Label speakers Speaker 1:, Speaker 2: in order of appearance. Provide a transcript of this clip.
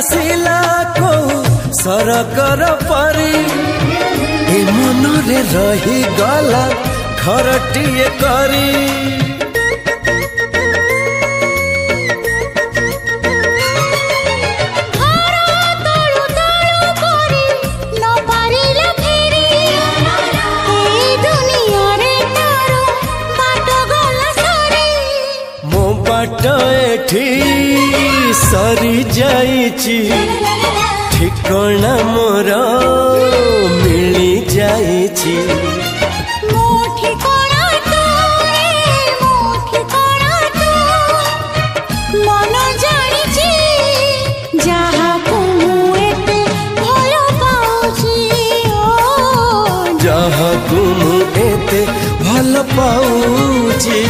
Speaker 1: आसिला को सरकर परी ए मनरे रही गला घरटिए करी सरी जाइची ठिकाना मोर मिली जाइची
Speaker 2: मो ठिकाना तू मन जानिची जहाँ को एते भल पाउची
Speaker 1: जहाँ को एते भल पाउची।